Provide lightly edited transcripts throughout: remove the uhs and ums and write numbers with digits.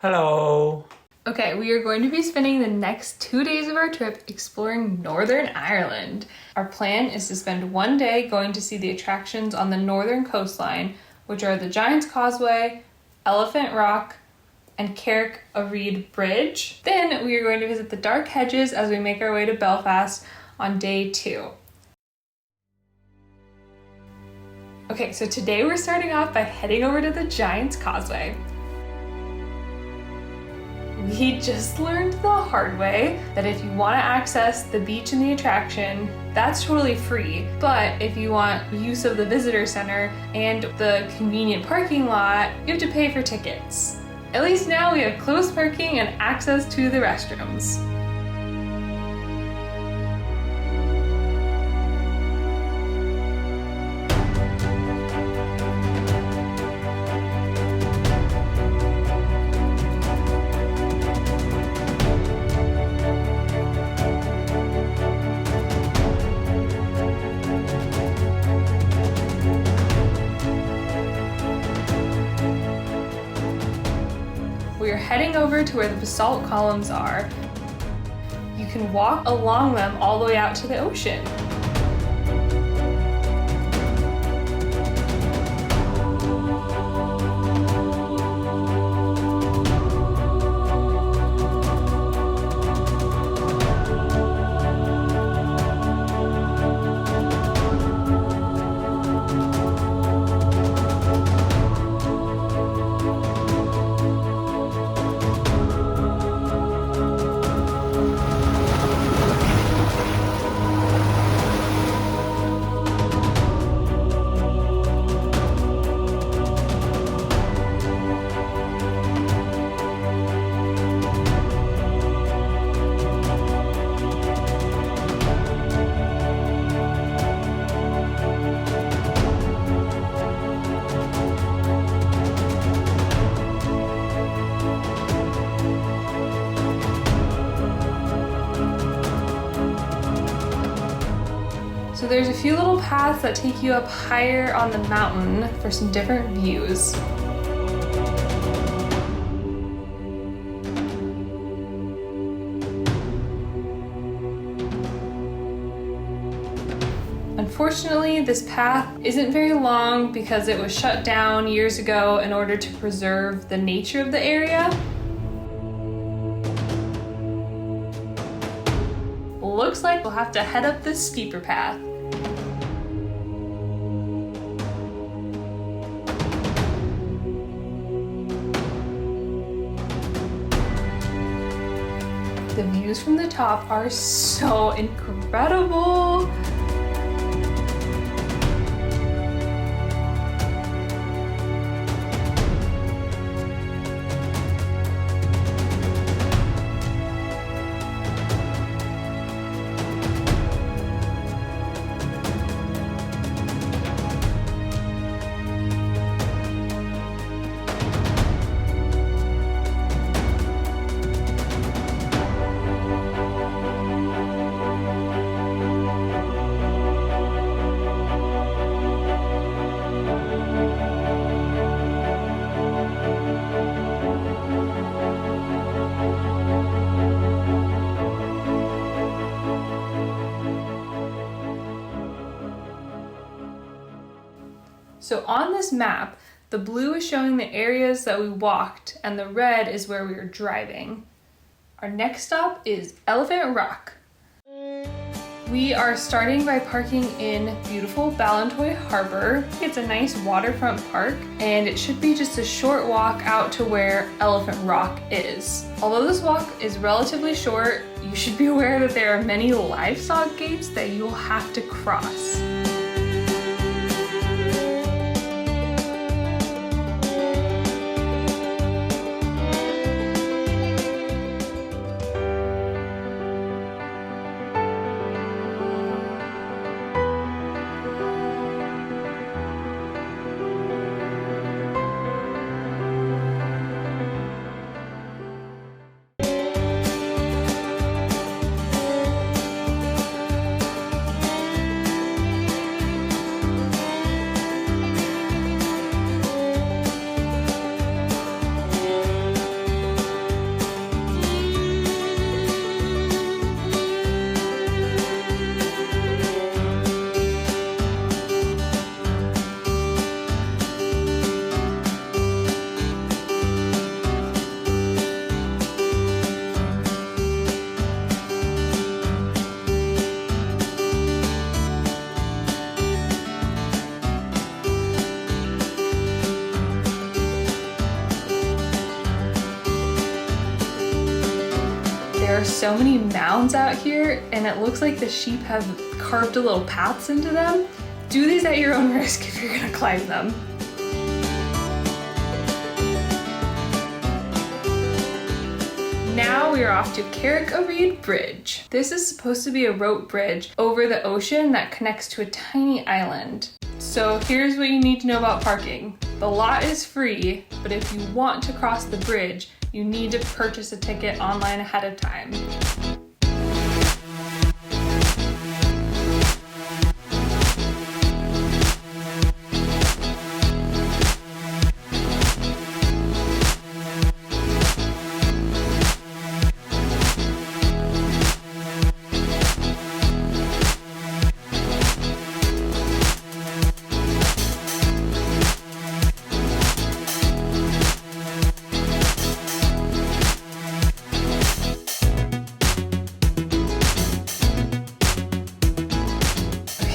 Hello. Okay, we are going to be spending the next 2 days of our trip exploring Northern Ireland. Our plan is to spend one day going to see the attractions on the northern coastline, which are the Giant's Causeway, Elephant Rock, and Carrick-a-Rede Bridge. Then we are going to visit the Dark Hedges as we make our way to Belfast on day 2. Okay, so today we're starting off by heading over to the Giant's Causeway. We just learned the hard way that if you want to access the beach and the attraction, that's totally free. But if you want use of the visitor center and the convenient parking lot, you have to pay for tickets. At least now we have close parking and access to the restrooms. We are heading over to where the basalt columns are. You can walk along them all the way out to the ocean. So there's a few little paths that take you up higher on the mountain for some different views. Unfortunately, this path isn't very long because it was shut down years ago in order to preserve the nature of the area. Looks like we'll have to head up this steeper path. The views from the top are so incredible. So on this map, the blue is showing the areas that we walked and the red is where we were driving. Our next stop is Elephant Rock. We are starting by parking in beautiful Ballintoy Harbor. It's a nice waterfront park and it should be just a short walk out to where Elephant Rock is. Although this walk is relatively short, you should be aware that there are many livestock gates that you'll have to cross. are so many mounds out here, and it looks like the sheep have carved little paths into them. Do these at your own risk if you're gonna climb them. Now we are off to Carrick-a-Rede Bridge. This is supposed to be a rope bridge over the ocean that connects to a tiny island. So here's what you need to know about parking. The lot is free, but if you want to cross the bridge, you need to purchase a ticket online ahead of time.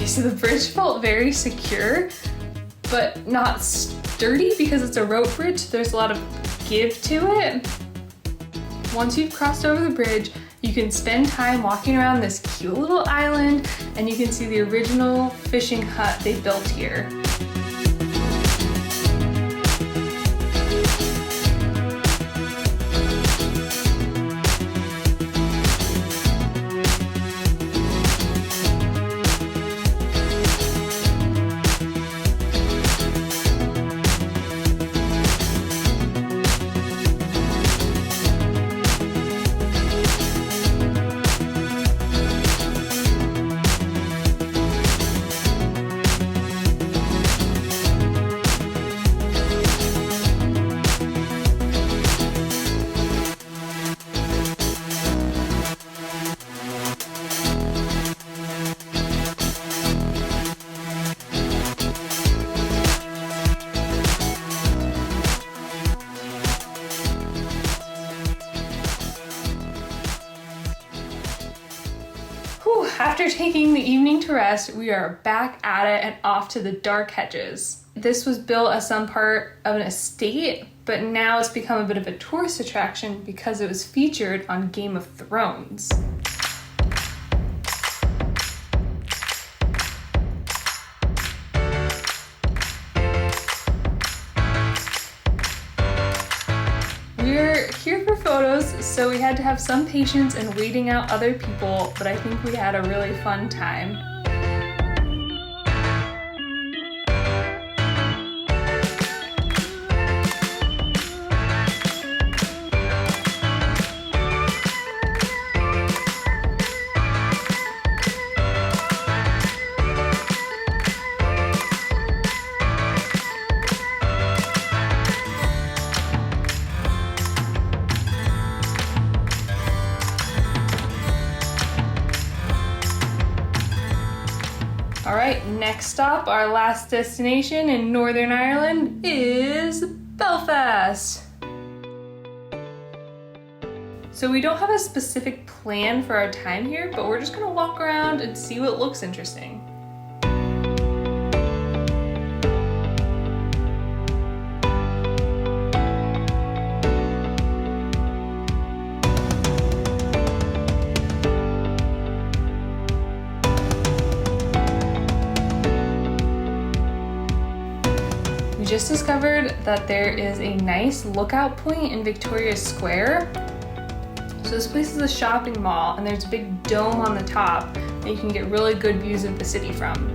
So the bridge felt very secure, but not sturdy because it's a rope bridge. There's a lot of give to it. Once you've crossed over the bridge, you can spend time walking around this cute little island, and you can see the original fishing hut they built here. After taking the evening to rest, we are back at it and off to the Dark Hedges. This was built as some part of an estate, but now it's become a bit of a tourist attraction because it was featured on Game of Thrones. We're here for photos, so we had to have some patience in waiting out other people, but I think we had a really fun time. All right, next stop, our last destination in Northern Ireland is Belfast. So we don't have a specific plan for our time here, but we're just gonna walk around and see what looks interesting. We just discovered that there is a nice lookout point in Victoria Square. So this place is a shopping mall, and there's a big dome on the top that you can get really good views of the city from.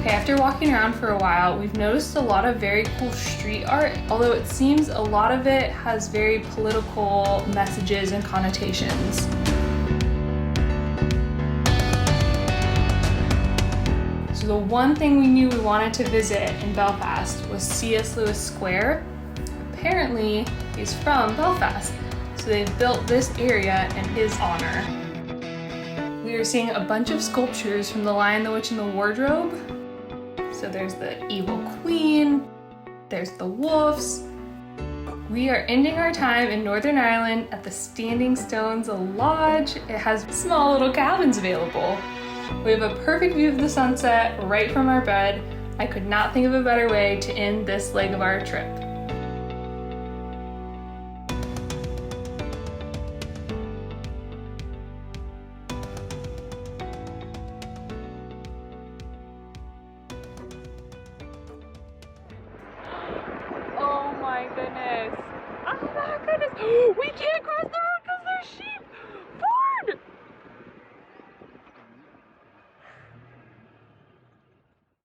After walking around for a while, we've noticed a lot of very cool street art, although it seems a lot of it has very political messages and connotations. So the one thing we knew we wanted to visit in Belfast was C.S. Lewis Square. Apparently, He's from Belfast, so they built this area in his honor. We are seeing a bunch of sculptures from The Lion, the Witch, and the Wardrobe. So there's the evil queen, there's the wolves. We are ending our time in Northern Ireland at the Standing Stones Lodge. It has small little cabins available. We have a perfect view of the sunset right from our bed. I could not think of a better way to end this leg of our trip. Oh my goodness. We can't